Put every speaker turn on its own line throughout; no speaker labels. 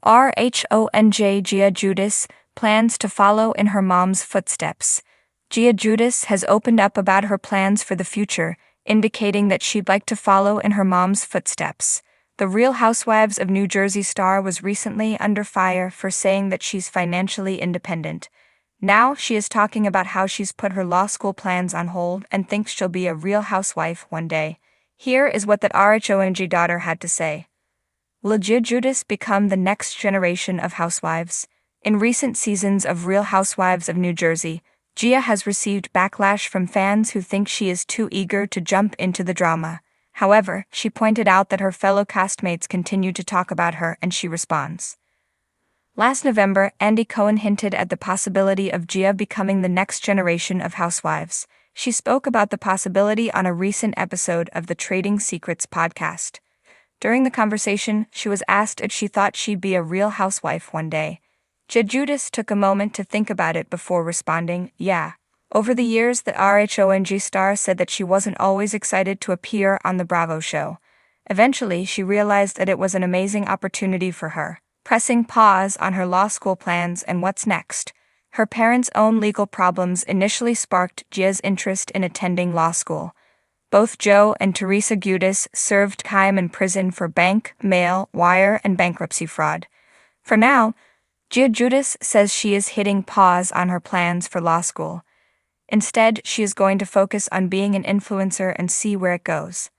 RHONG Gia Judas plans to follow in her mom's footsteps. Gia Judas has opened up about her plans for the future, indicating that she'd like to follow in her mom's footsteps. The Real Housewives of New Jersey star was recently under fire for saying that she's financially independent. Now she is talking about how she's put her law school plans on hold and thinks she'll be a real housewife one day. Here is what that RHONG daughter had to say. Will Gia Judas become the next generation of housewives? In recent seasons of Real Housewives of New Jersey, Gia has received backlash from fans who think she is too eager to jump into the drama. However, she pointed out that her fellow castmates continue to talk about her and she responds. Last November, Andy Cohen hinted at the possibility of Gia becoming the next generation of housewives. She spoke about the possibility on a recent episode of the Trading Secrets podcast. During the conversation, she was asked if she thought she'd be a real housewife one day. Gia Judas took a moment to think about it before responding, yeah. Over the years, the RHONG star said that she wasn't always excited to appear on the Bravo show. Eventually, she realized that it was an amazing opportunity for her. Pressing pause on her law school plans and what's next. Her parents' own legal problems initially sparked Gia's interest in attending law school. Both Joe and Teresa Giudice served time in prison for bank, mail, wire, and bankruptcy fraud. For now, Gia Judas says she is hitting pause on her plans for law school. Instead, she is going to focus on being an influencer and see where it goes.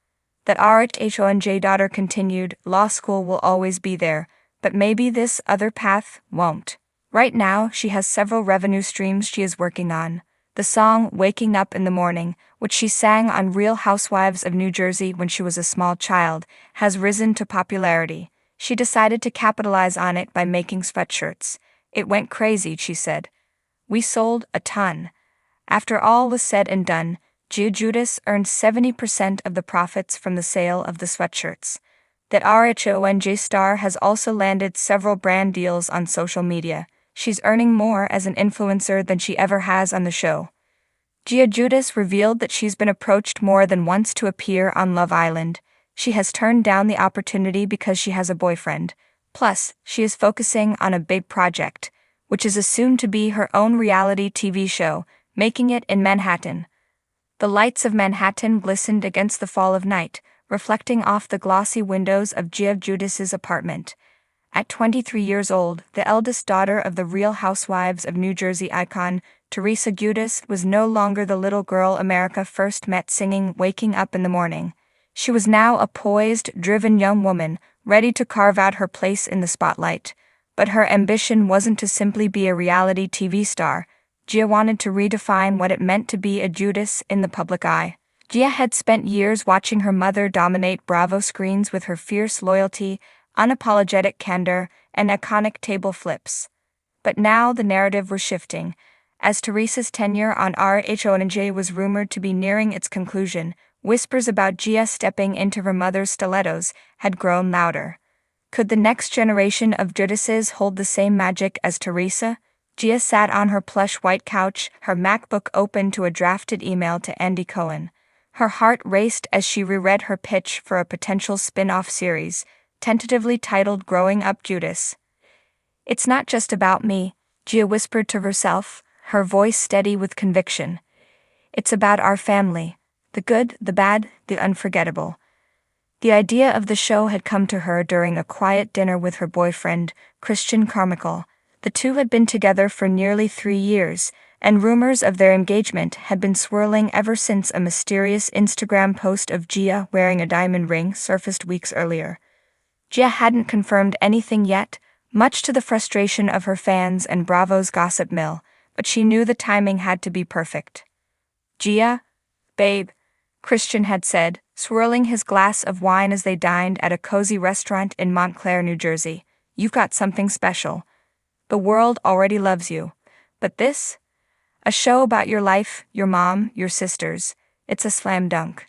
That RHONG daughter continued, law school will always be there, but maybe this other path won't. Right now, she has several revenue streams she is working on. The song Waking Up in the Morning, which she sang on Real Housewives of New Jersey when she was a small child, has risen to popularity. She decided to capitalize on it by making sweatshirts. It went crazy, she said. We sold a ton. After all was said and done, Gia Judas earned 70% of the profits from the sale of the sweatshirts. That RHONG star has also landed several brand deals on social media. She's earning more as an influencer than she ever has on the show. Gia Judas revealed that she's been approached more than once to appear on Love Island. She has turned down the opportunity because she has a boyfriend. Plus, she is focusing on a big project, which is assumed to be her own reality TV show, making it in Manhattan. The lights of Manhattan glistened against the fall of night, reflecting off the glossy windows of Gia Judas's apartment. At 23 years old, the eldest daughter of the Real Housewives of New Jersey icon, Teresa Giudice, was no longer the little girl America first met singing Waking Up in the Morning. She was now a poised, driven young woman, ready to carve out her place in the spotlight. But her ambition wasn't to simply be a reality TV star. Gia wanted to redefine what it meant to be a Judas in the public eye. Gia had spent years watching her mother dominate Bravo screens with her fierce loyalty, unapologetic candor, and iconic table flips. But now the narrative was shifting. As Teresa's tenure on RHONG was rumored to be nearing its conclusion, whispers about Gia stepping into her mother's stilettos had grown louder. Could the next generation of Judices hold the same magic as Teresa? Gia sat on her plush white couch, her MacBook open to a drafted email to Andy Cohen. Her heart raced as she reread her pitch for a potential spin-off series, tentatively titled Growing Up Judas. It's not just about me, Gia whispered to herself, her voice steady with conviction. It's about our family, the good, the bad, the unforgettable. The idea of the show had come to her during a quiet dinner with her boyfriend, Christian Carmichael. The two had been together for nearly 3 years, and rumors of their engagement had been swirling ever since a mysterious Instagram post of Gia wearing a diamond ring surfaced weeks earlier. Gia hadn't confirmed anything yet, much to the frustration of her fans and Bravo's gossip mill, but she knew the timing had to be perfect. Gia? Babe, Christian had said, swirling his glass of wine as they dined at a cozy restaurant in Montclair, New Jersey. You've got something special. The world already loves you. But this? A show about your life, your mom, your sisters. It's a slam dunk.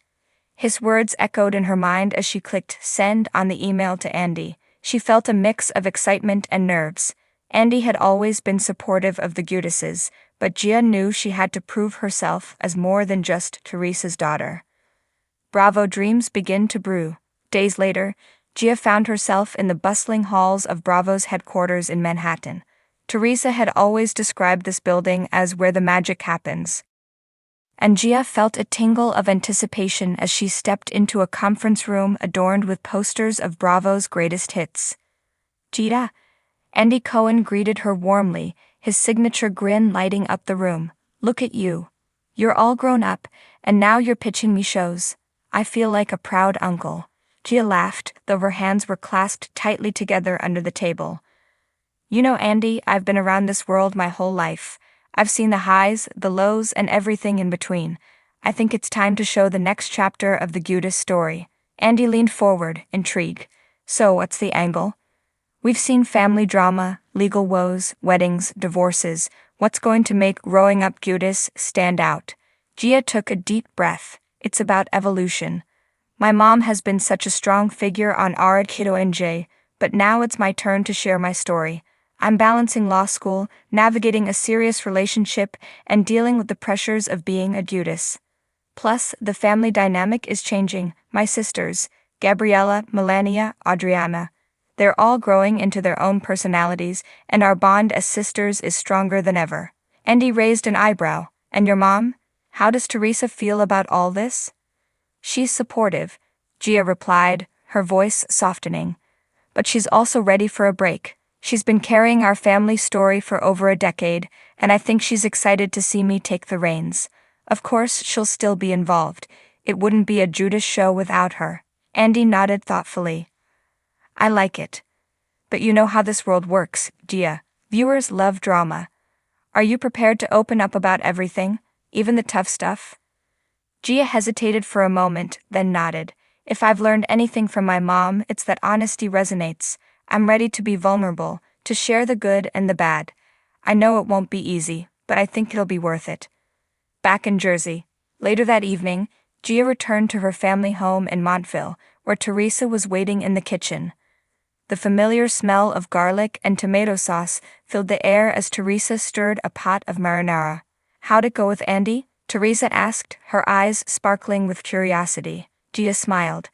His words echoed in her mind as she clicked send on the email to Andy. She felt a mix of excitement and nerves. Andy had always been supportive of the Giudices, but Gia knew she had to prove herself as more than just Teresa's daughter. Bravo dreams begin to brew. Days later, Gia found herself in the bustling halls of Bravo's headquarters in Manhattan. Teresa had always described this building as where the magic happens. And Gia felt a tingle of anticipation as she stepped into a conference room adorned with posters of Bravo's greatest hits. Gia, Andy Cohen greeted her warmly, his signature grin lighting up the room. Look at you. You're all grown up, and now you're pitching me shows. I feel like a proud uncle. Gia laughed, though her hands were clasped tightly together under the table. You know, Andy, I've been around this world my whole life. I've seen the highs, the lows, and everything in between. I think it's time to show the next chapter of the Giudice story. Andy leaned forward, intrigued. So, what's the angle? We've seen family drama, legal woes, weddings, divorces. What's going to make Growing Up Giudice stand out? Gia took a deep breath. It's about evolution. My mom has been such a strong figure on RHOC, but now it's my turn to share my story. I'm balancing law school, navigating a serious relationship, and dealing with the pressures of being a Giudice. Plus, the family dynamic is changing. My sisters, Gabriella, Melania, Adriana, they're all growing into their own personalities, and our bond as sisters is stronger than ever. Andy raised an eyebrow. And your mom? How does Teresa feel about all this? She's supportive, Gia replied, her voice softening. But she's also ready for a break. She's been carrying our family story for over a decade, and I think she's excited to see me take the reins. Of course, she'll still be involved. It wouldn't be a Giudice show without her. Andy nodded thoughtfully. I like it. But you know how this world works, Gia. Viewers love drama. Are you prepared to open up about everything, even the tough stuff? Gia hesitated for a moment, then nodded. If I've learned anything from my mom, it's that honesty resonates. I'm ready to be vulnerable, to share the good and the bad. I know it won't be easy, but I think it'll be worth it. Back in Jersey. Later that evening, Gia returned to her family home in Montville, where Teresa was waiting in the kitchen. The familiar smell of garlic and tomato sauce filled the air as Teresa stirred a pot of marinara. How'd it go with Andy? Teresa asked, her eyes sparkling with curiosity. Gia smiled.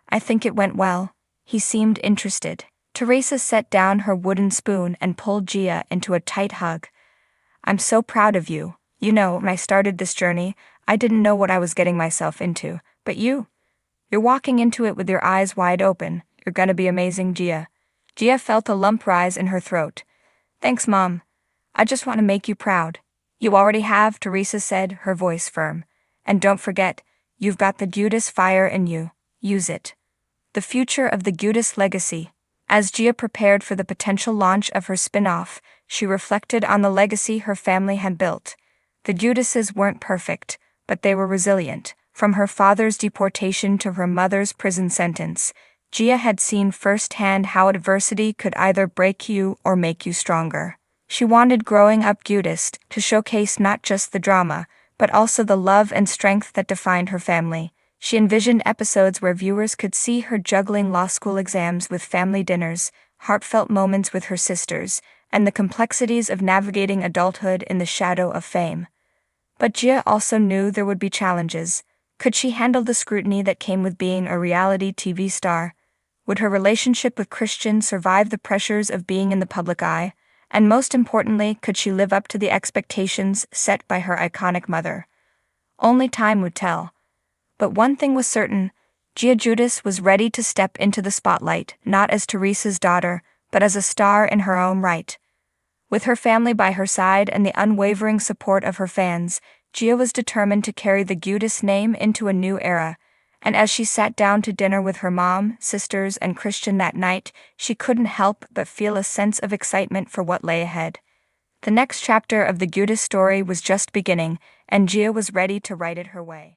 I think it went well. He seemed interested. Teresa set down her wooden spoon and pulled Gia into a tight hug. I'm so proud of you. You know, when I started this journey, I didn't know what I was getting myself into. But you're walking into it with your eyes wide open. You're gonna be amazing, Gia. Gia felt a lump rise in her throat. Thanks, Mom. I just want to make you proud. You already have, Teresa said, her voice firm. And don't forget, you've got the Giudice fire in you. Use it. The future of the Giudice legacy. As Gia prepared for the potential launch of her spin-off, she reflected on the legacy her family had built. The Giudices weren't perfect, but they were resilient. From her father's deportation to her mother's prison sentence, Gia had seen firsthand how adversity could either break you or make you stronger. She wanted Growing Up Giudice to showcase not just the drama, but also the love and strength that defined her family. She envisioned episodes where viewers could see her juggling law school exams with family dinners, heartfelt moments with her sisters, and the complexities of navigating adulthood in the shadow of fame. But Gia also knew there would be challenges. Could she handle the scrutiny that came with being a reality TV star? Would her relationship with Christian survive the pressures of being in the public eye? And most importantly, could she live up to the expectations set by her iconic mother? Only time would tell. But one thing was certain, Gia Giudice was ready to step into the spotlight, not as Teresa's daughter, but as a star in her own right. With her family by her side and the unwavering support of her fans, Gia was determined to carry the Giudice name into a new era. And as she sat down to dinner with her mom, sisters, and Christian that night, she couldn't help but feel a sense of excitement for what lay ahead. The next chapter of the Giudice story was just beginning, and Gia was ready to write it her way.